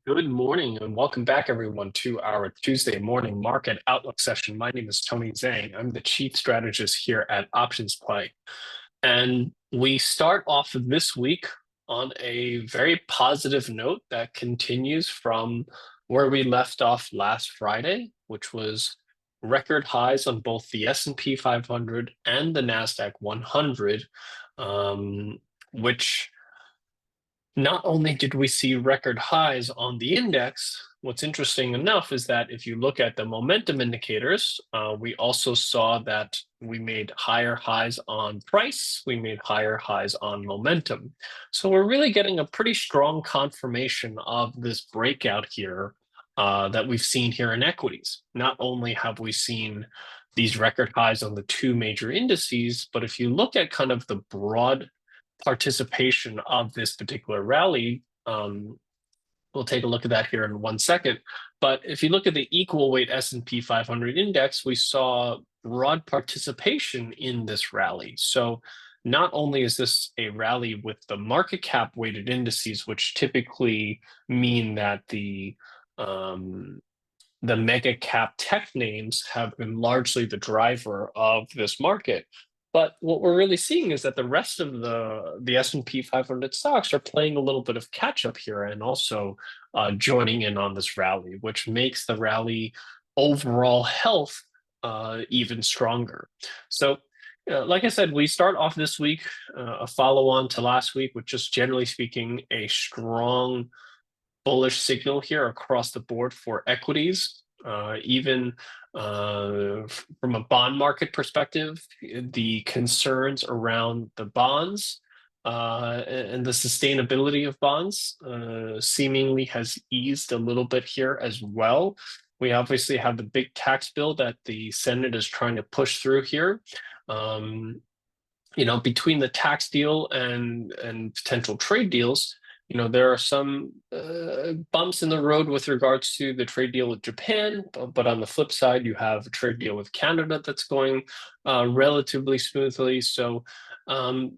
Good morning and welcome back, everyone, to our Tuesday morning market outlook session. My name is Tony Zhang. I'm the chief strategist here at Options Play. And we start off this week on a very positive note that continues from where we left off last Friday, which was record highs on both the S&P 500 and the NASDAQ 100, which not only did we see record highs on the index, what's interesting enough is that if you look at the momentum indicators, we also saw that we made higher highs on price, we made higher highs on momentum. So we're really getting a pretty strong confirmation of this breakout here that we've seen here in equities. Not only have we seen these record highs on the two major indices, but if you look at kind of the broad participation of this particular rally. We'll take a look at that here in 1 second. But if you look at the equal weight S&P 500 index, we saw broad participation in this rally. So not only is this a rally with the market cap weighted indices, which typically mean that the mega cap tech names have been largely the driver of this market. But what we're really seeing is that the rest of the S&P 500 stocks are playing a little bit of catch up here and also joining in on this rally, which makes the rally overall health even stronger. So, like I said, we start off this week, a follow-on to last week, with just generally speaking, a strong bullish signal here across the board for equities. Even from a bond market perspective, the concerns around the bonds and the sustainability of bonds seemingly has eased a little bit here as well. We obviously have the big tax bill that the Senate is trying to push through here. Between the tax deal and potential trade deals, there are some bumps in the road with regards to the trade deal with Japan, but on the flip side, you have a trade deal with Canada that's going relatively smoothly. So not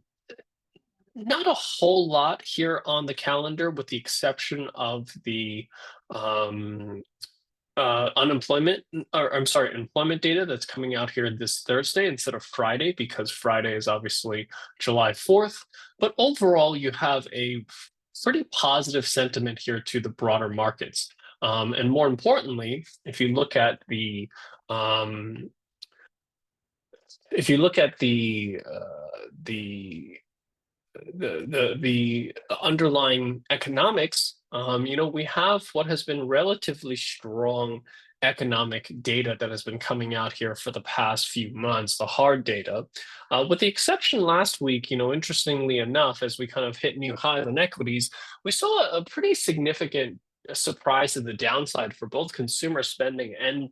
a whole lot here on the calendar, with the exception of the employment data that's coming out here this Thursday instead of Friday, because Friday is obviously July 4th. But overall, you have a pretty positive sentiment here to the broader markets. And more importantly, if you look at the underlying economics, we have what has been relatively strong economic data that has been coming out here for the past few months, the hard data, with the exception last week. Interestingly enough, as we kind of hit new highs in equities, we saw a pretty significant surprise to the downside for both consumer spending and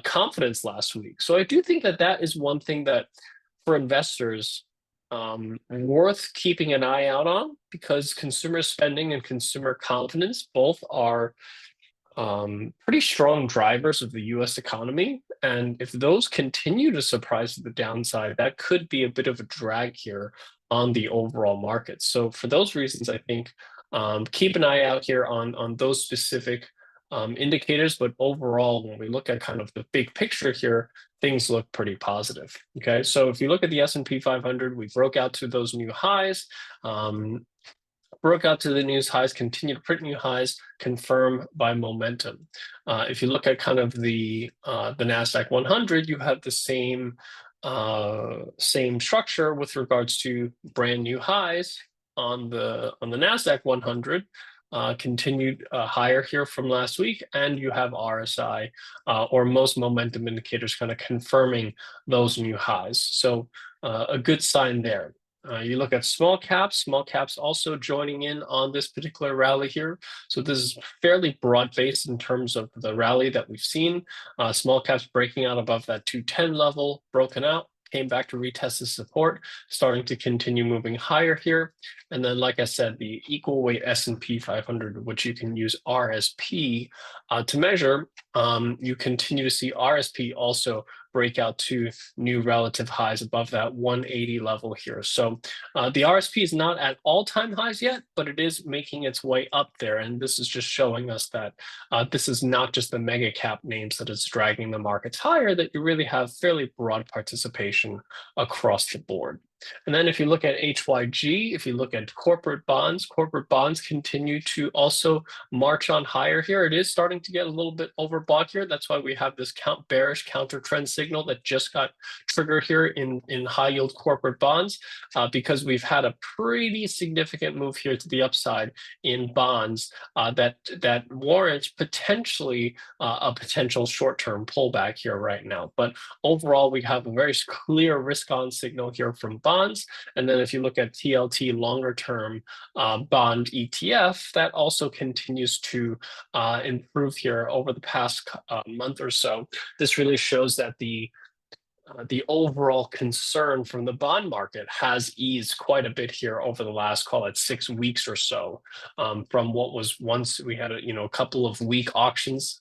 confidence last week. So I do think that that is one thing that for investors worth keeping an eye out on, because consumer spending and consumer confidence both are pretty strong drivers of the US economy. And if those continue to surprise to the downside, that could be a bit of a drag here on the overall market. So for those reasons, I think keep an eye out here on those specific indicators. But overall, when we look at kind of the big picture here, things look pretty positive. Okay, so if you look at the S&P 500, we broke out to those new highs, continue to print new highs, confirm by momentum. If you look at kind of the NASDAQ 100, you have the same structure with regards to brand new highs on the NASDAQ 100. Continued higher here from last week, and you have RSI or most momentum indicators kind of confirming those new highs. So a good sign there. You look at small caps also joining in on this particular rally here. So this is fairly broad-based in terms of the rally that we've seen. Small caps breaking out above that 210 level, broken out, came back to retest the support, starting to continue moving higher here. And then, like I said, the equal weight S&P 500, which you can use RSP to measure, you continue to see RSP also break out to new relative highs above that 180 level here. So the RSP is not at all-time highs yet, but it is making its way up there. And this is just showing us that this is not just the mega cap names that is dragging the markets higher, that you really have fairly broad participation across the board. And then if you look at HYG, if you look at corporate bonds continue to also march on higher here. It is starting to get a little bit overbought here. That's why we have this bearish counter trend signal that just got triggered here in high yield corporate bonds, because we've had a pretty significant move here to the upside in bonds that warrants potentially a potential short-term pullback here right now. But overall, we have a very clear risk-on signal here from bonds. And then if you look at TLT longer-term bond ETF, that also continues to improve here over the past month or so. This really shows that the overall concern from the bond market has eased quite a bit here over the last, call it 6 weeks or so, from what was once we had a couple of weak auctions,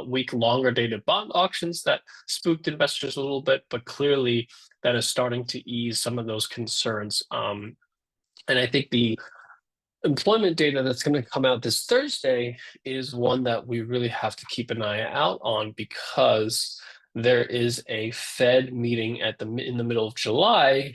weak longer dated bond auctions that spooked investors a little bit, but clearly that is starting to ease some of those concerns. And I think the employment data that's going to come out this Thursday is one that we really have to keep an eye out on, because there is a Fed meeting in the middle of July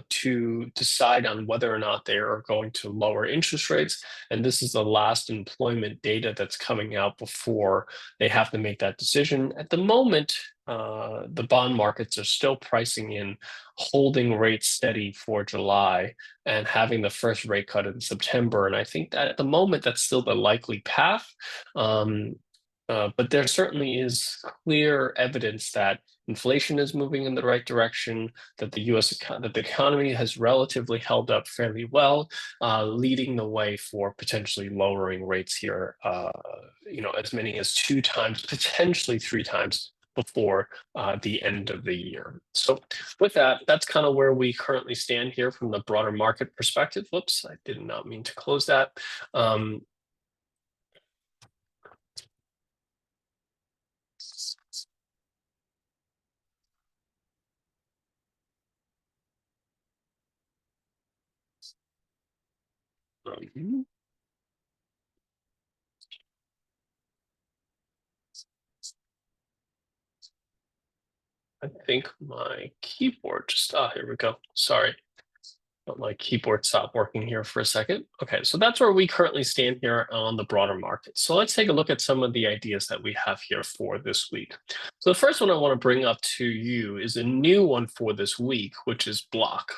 to decide on whether or not they are going to lower interest rates. And this is the last employment data that's coming out before they have to make that decision. At the moment, the bond markets are still pricing in holding rates steady for July and having the first rate cut in September. And I think that at the moment, that's still the likely path. But there certainly is clear evidence that inflation is moving in the right direction, that the economy has relatively held up fairly well, leading the way for potentially lowering rates here, as many as 2 times, potentially 3 times before the end of the year. So with that, that's kind of where we currently stand here from the broader market perspective. Whoops, I did not mean to close that. I think my keyboard just, here we go. Sorry. But my keyboard stopped working here for a second. Okay, so that's where we currently stand here on the broader market. So let's take a look at some of the ideas that we have here for this week. So the first one I want to bring up to you is a new one for this week, which is Block.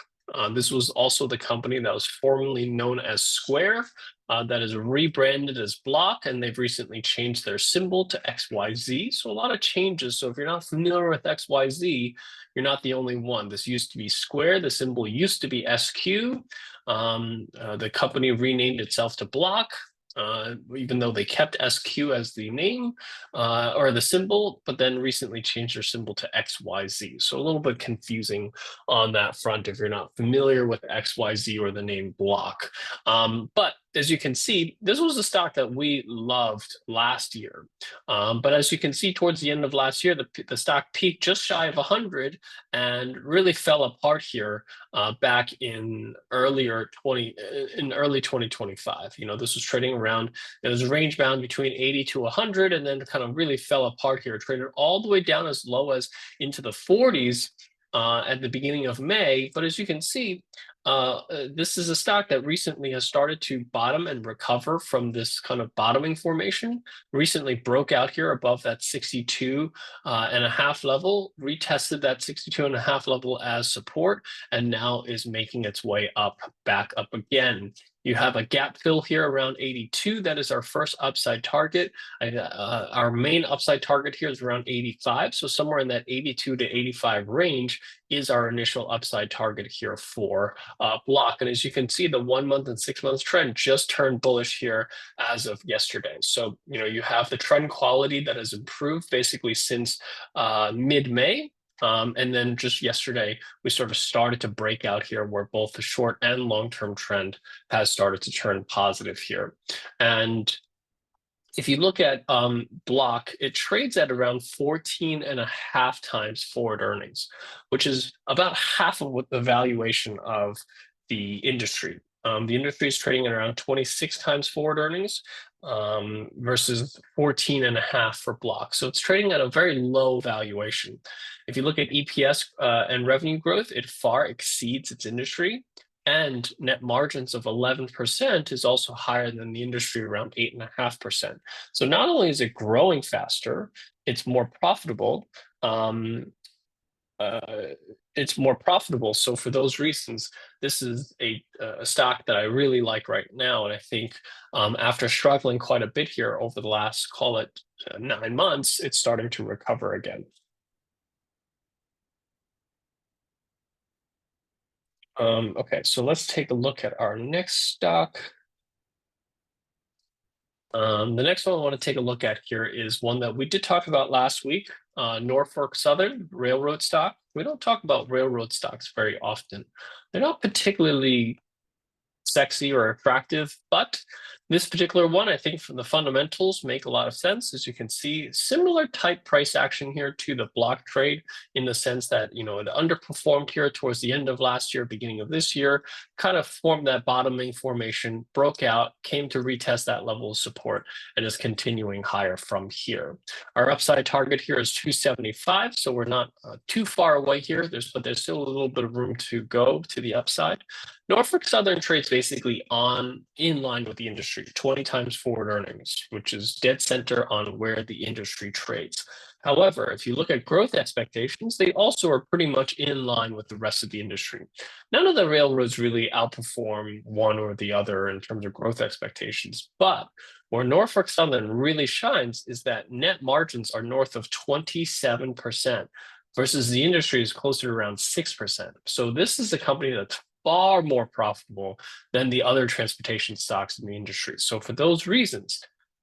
This was also the company that was formerly known as Square, that is rebranded as Block, and they've recently changed their symbol to XYZ. So a lot of changes. So if you're not familiar with XYZ, you're not the only one. This used to be Square. The symbol used to be SQ. The company renamed itself to Block, even though they kept SQ as the name or the symbol, but then recently changed their symbol to XYZ. So a little bit confusing on that front if you're not familiar with XYZ or the name Block. But as you can see, this was a stock that we loved last year. But as you can see, towards the end of last year, the stock peaked just shy of 100 and really fell apart here back in early 2025. This was trading around, it was range bound between 80 to 100, and then kind of really fell apart here, traded all the way down as low as into the 40s at the beginning of May. But as you can see, this is a stock that recently has started to bottom and recover from this kind of bottoming formation. Recently broke out here above that 62 and a half level, retested that 62 and a half level as support, and now is making its way back up again. You have a gap fill here around 82. That is our first upside target. Our main upside target here is around 85. So somewhere in that 82 to 85 range is our initial upside target here for Block. And as you can see, the 1 month and 6 months trend just turned bullish here as of yesterday. So, you have the trend quality that has improved basically since mid-May. And then just yesterday, we sort of started to break out here where both the short and long-term trend has started to turn positive here. And if you look at Block, it trades at around 14 and a half times forward earnings, which is about half of what the valuation of the industry. The industry is trading at around 26 times forward earnings versus 14 and a half for Block. So it's trading at a very low valuation. If you look at EPS and revenue growth, it far exceeds its industry. And net margins of 11% is also higher than the industry, around 8.5%. So not only is it growing faster, it's more profitable. Uh, it's more profitable. So for those reasons, this is a stock that I really like right now. And I think after struggling quite a bit here over the last, call it 9 months, it's starting to recover again. Okay, so let's take a look at our next stock. The next one I want to take a look at here is one that we did talk about last week, Norfolk Southern railroad stock. We don't talk about railroad stocks very often. They're not particularly sexy or attractive, but this particular one, I think from the fundamentals make a lot of sense. As you can see, similar type price action here to the block trade in the sense that, it underperformed here towards the end of last year, beginning of this year, kind of formed that bottoming formation, broke out, came to retest that level of support, and is continuing higher from here. Our upside target here is 275, so we're not too far away here. But there's still a little bit of room to go to the upside. Norfolk Southern trades basically in line with the industry, 20 times forward earnings, which is dead center on where the industry trades. However, if you look at growth expectations, they also are pretty much in line with the rest of the industry. None of the railroads really outperform one or the other in terms of growth expectations, but where Norfolk Southern really shines is that net margins are north of 27%. Versus the industry is closer to around 6%. So this is a company that's far more profitable than the other transportation stocks in the industry. So for those reasons,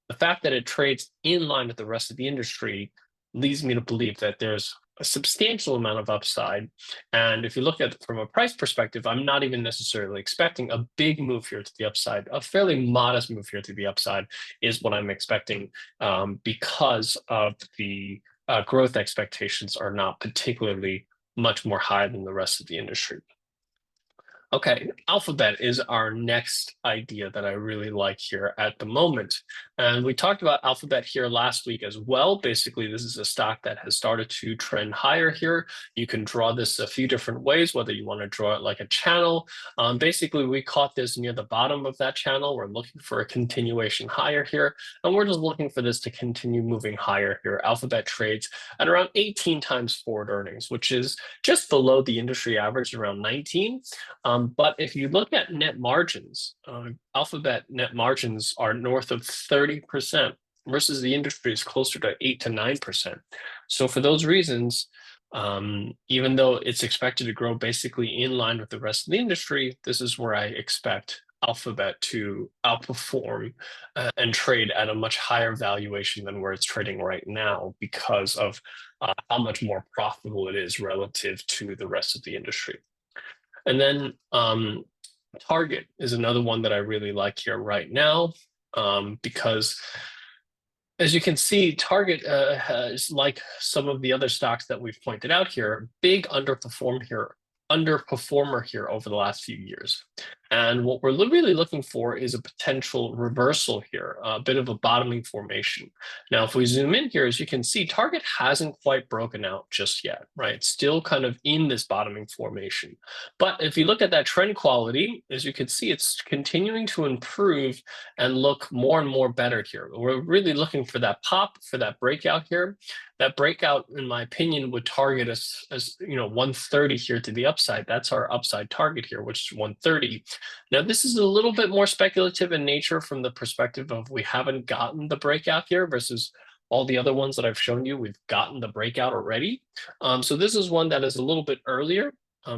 the fact that it trades in line with the rest of the industry leads me to believe that there's a substantial amount of upside. And if you look at it from a price perspective, I'm not even necessarily expecting a big move here to the upside. A fairly modest move here to the upside is what I'm expecting because of the growth expectations are not particularly much more high than the rest of the industry. Okay, Alphabet is our next idea that I really like here at the moment. And we talked about Alphabet here last week as well. Basically, this is a stock that has started to trend higher here. You can draw this a few different ways, whether you want to draw it like a channel. Basically, we caught this near the bottom of that channel. We're looking for a continuation higher here. And we're just looking for this to continue moving higher here. Alphabet trades at around 18 times forward earnings, which is just below the industry average, around 19. But if you look at net margins, Alphabet net margins are north of 30% versus the industry is closer to 8 to 9%. So for those reasons, even though it's expected to grow basically in line with the rest of the industry, this is where I expect Alphabet to outperform and trade at a much higher valuation than where it's trading right now because of how much more profitable it is relative to the rest of the industry. And then Target is another one that I really like here right now because as you can see, Target has, like some of the other stocks that we've pointed out here, big underperformer here over the last few years. And what we're really looking for is a potential reversal here, a bit of a bottoming formation. Now, if we zoom in here, as you can see, Target hasn't quite broken out just yet, right? It's still kind of in this bottoming formation. But if you look at that trend quality, as you can see, it's continuing to improve and look more and more better here. We're really looking for that pop, for that breakout here. That breakout, in my opinion, would target us as 130 here to the upside. That's our upside target here, which is 130. Now, this is a little bit more speculative in nature from the perspective of we haven't gotten the breakout here versus all the other ones that I've shown you. We've gotten the breakout already. So this is one that is a little bit earlier,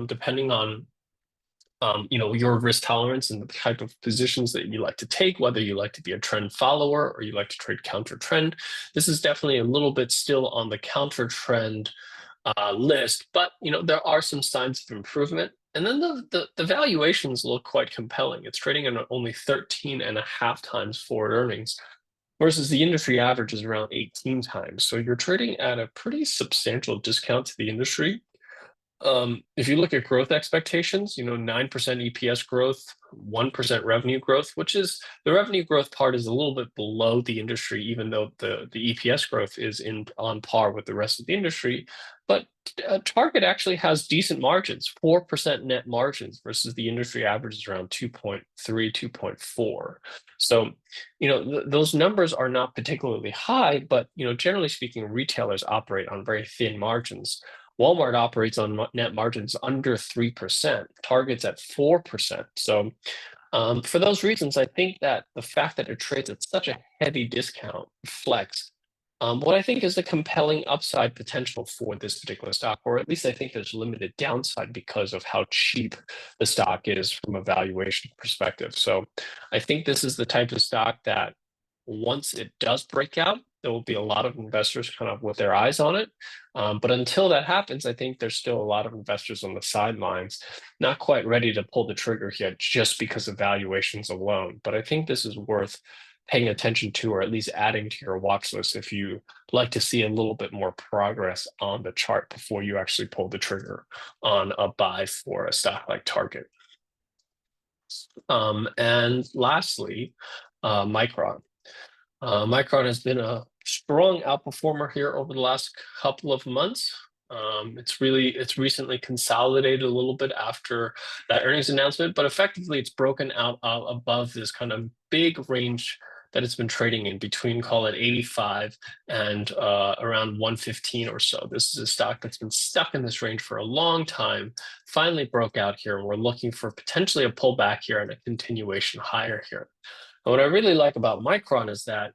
depending on your risk tolerance and the type of positions that you like to take, whether you like to be a trend follower or you like to trade counter trend. This is definitely a little bit still on the counter trend list, but there are some signs of improvement. And then the valuations look quite compelling. It's trading at only 13 and a half times forward earnings. versus the industry average is around 18 times. So you're trading at a pretty substantial discount to the industry. If you look at growth expectations, 9% EPS growth, 1% revenue growth, which is the revenue growth part is a little bit below the industry, even though the EPS growth is on par with the rest of the industry. But Target actually has decent margins, 4% net margins versus the industry average is around 2.3, 2.4. So, those numbers are not particularly high, but, generally speaking, retailers operate on very thin margins. Walmart operates on net margins under 3%, Target's at 4%. So for those reasons, I think that the fact that it trades at such a heavy discount reflects what I think is the compelling upside potential for this particular stock, or at least I think there's limited downside because of how cheap the stock is from a valuation perspective. So I think this is the type of stock that once it does break out, there will be a lot of investors kind of with their eyes on it. But until that happens, I think there's still a lot of investors on the sidelines, not quite ready to pull the trigger yet just because of valuations alone. But I think this is worth paying attention to, or at least adding to your watch list if you like to see a little bit more progress on the chart before you actually pull the trigger on a buy for a stock like Target. And lastly, Micron. Micron has been a strong outperformer here over the last couple of months. It's recently consolidated a little bit after that earnings announcement, but effectively it's broken out above this kind of big range that it's been trading in between, call it 85 and around 115 or so. This is a stock that's been stuck in this range for a long time, finally broke out here, and we're looking for potentially a pullback here and a continuation higher here. And what I really like about Micron is that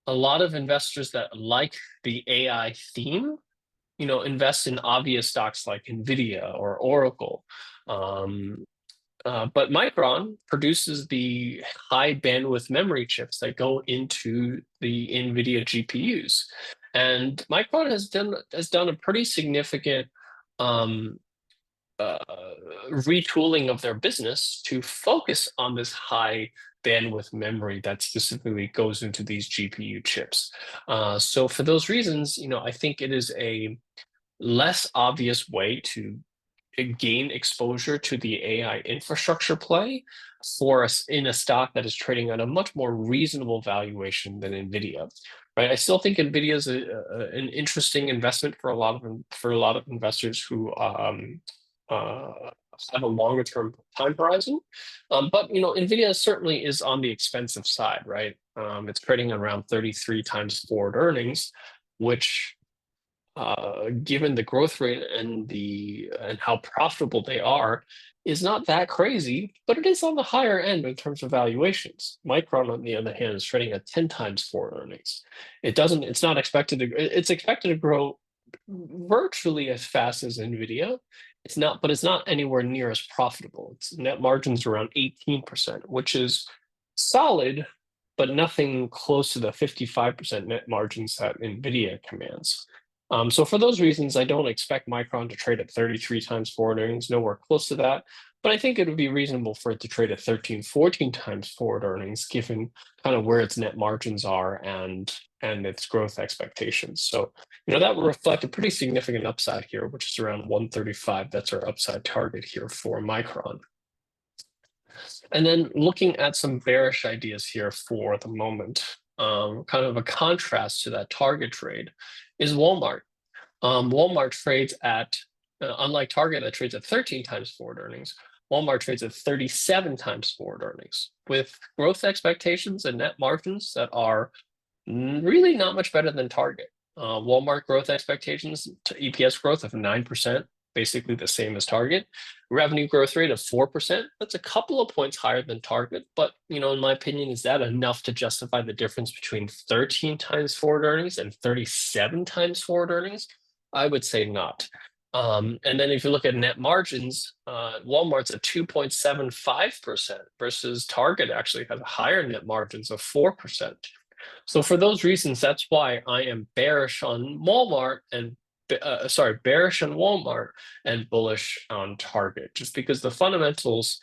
a lot of investors that like the AI theme, invest in obvious stocks like NVIDIA or Oracle. But Micron produces the high bandwidth memory chips that go into the NVIDIA GPUs. And Micron has done a pretty significant retooling of their business to focus on this high bandwidth memory that specifically goes into these GPU chips. So for those reasons, I think it is a less obvious way to gain exposure to the AI infrastructure play for us in a stock that is trading at a much more reasonable valuation than NVIDIA. Right, I still think NVIDIA is an interesting investment for a lot of investors who have a longer term time horizon. But NVIDIA certainly is on the expensive side, right? It's trading around 33 times forward earnings, which given the growth rate and how profitable they are, is not that crazy, but it is on the higher end in terms of valuations. Micron, on the other hand, is trading at 10 times forward earnings. It's expected to grow virtually as fast as NVIDIA. But it's not anywhere near as profitable. Its net margins around 18%, which is solid, but nothing close to the 55% net margins that NVIDIA commands. So for those reasons, I don't expect Micron to trade at 33 times forward earnings, nowhere close to that. But I think it would be reasonable for it to trade at 13, 14 times forward earnings, given kind of where its net margins are and its growth expectations. So, that would reflect a pretty significant upside here, which is around 135. That's our upside target here for Micron. And then looking at some bearish ideas here for the moment, kind of a contrast to that target trade is Walmart. Walmart trades at, unlike Target that trades at 13 times forward earnings, Walmart trades at 37 times forward earnings with growth expectations and net margins that are really not much better than Target. Walmart growth expectations to EPS growth of 9%, basically the same as Target. Revenue growth rate of 4%. That's a couple of points higher than Target, but in my opinion, is that enough to justify the difference between 13 times forward earnings and 37 times forward earnings? I would say not. And then if you look at net margins, Walmart's at 2.75% versus Target actually has higher net margins of 4%. So for those reasons, that's why I am bearish on Walmart and bearish on Walmart and bullish on Target, just because the fundamentals,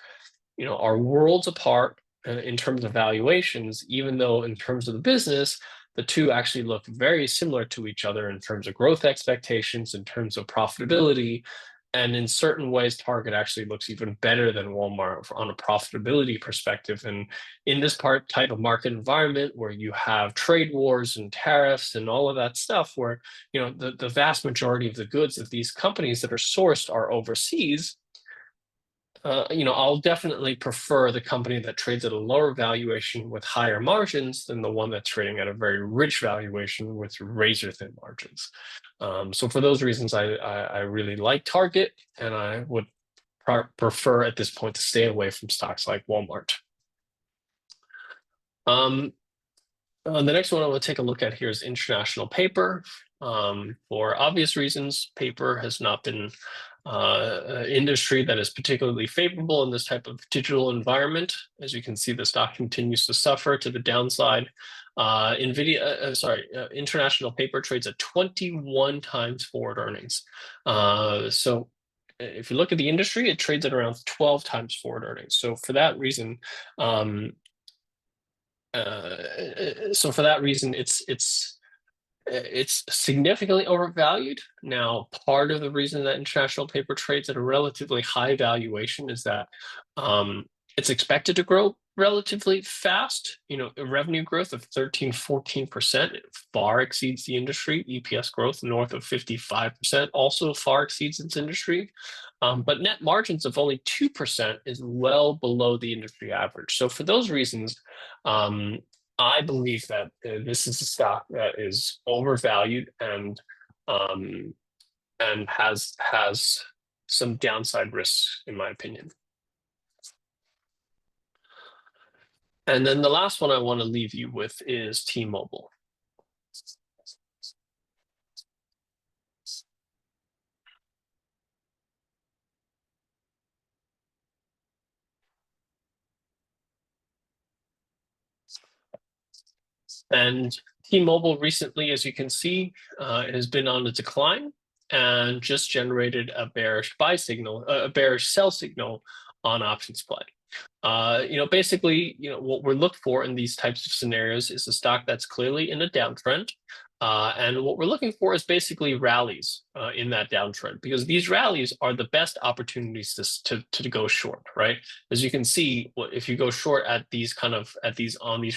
are worlds apart. in terms of valuations, even though in terms of the business, the two actually look very similar to each other in terms of growth expectations, in terms of profitability. And in certain ways, Target actually looks even better than Walmart on a profitability perspective. And in this type of market environment where you have trade wars and tariffs and all of that stuff, where the vast majority of the goods of these companies that are sourced are overseas, I'll definitely prefer the company that trades at a lower valuation with higher margins than the one that's trading at a very rich valuation with razor thin margins. So for those reasons, I really like Target, and I would prefer at this point to stay away from stocks like Walmart. The next one I want to take a look at here is International Paper. For obvious reasons, paper has not been industry that is particularly favorable in this type of digital environment. As you can see, the stock continues to suffer to the downside. International Paper trades at 21 times forward earnings. So if you look at the industry, it trades at around 12 times forward earnings. So for that reason, it's significantly overvalued. Now, part of the reason that International Paper trades at a relatively high valuation is that it's expected to grow relatively fast. Revenue growth of 13-14% far exceeds the industry. EPS growth north of 55% also far exceeds its industry. But net margins of only 2% is well below the industry average. So for those reasons, I believe that this is a stock that is overvalued and has some downside risks, in my opinion. And then the last one I want to leave you with is T-Mobile. And T-Mobile recently, as you can see, has been on a decline and just generated a bearish buy signal, a bearish sell signal on options play. Basically, what we're looking for in these types of scenarios is a stock that's clearly in a downtrend. And what we're looking for is basically rallies in that downtrend, because these rallies are the best opportunities to go short, right? As you can see, if you go short on these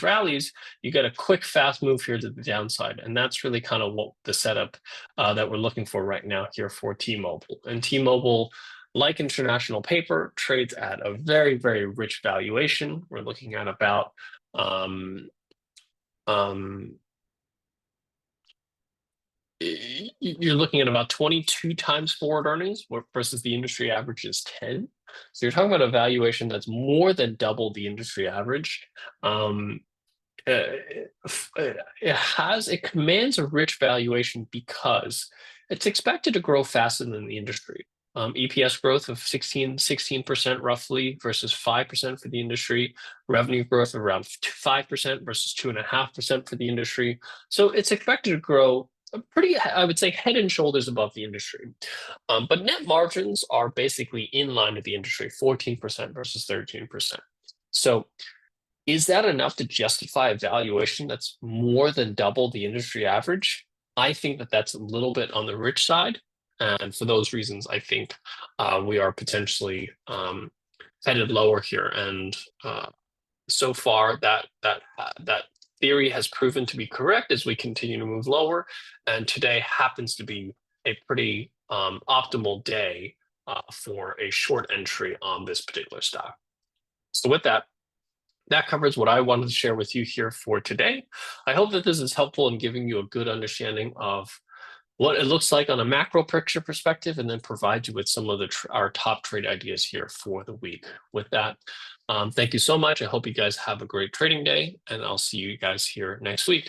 rallies, you get a quick, fast move here to the downside, and that's really kind of what the setup that we're looking for right now here for T-Mobile. And T-Mobile, like International Paper, trades at a very, very rich valuation. We're looking at about you're looking at about 22 times forward earnings versus the industry average is 10. So you're talking about a valuation that's more than double the industry average. It commands a rich valuation because it's expected to grow faster than the industry. EPS growth of 16% roughly versus 5% for the industry. Revenue growth of around 5% versus 2.5% for the industry. So it's expected to grow pretty, I would say, head and shoulders above the industry. But net margins are basically in line with the industry, 14% versus 13%. So is that enough to justify a valuation that's more than double the industry average? I think that that's a little bit on the rich side. And for those reasons, I think we are potentially headed lower here. And so far, that theory has proven to be correct as we continue to move lower. And today happens to be a pretty optimal day for a short entry on this particular stock. So with that covers what I wanted to share with you here for today. I hope that this is helpful in giving you a good understanding of what it looks like on a macro picture perspective, and then provide you with some of our top trade ideas here for the week. With that, thank you so much. I hope you guys have a great trading day, and I'll see you guys here next week.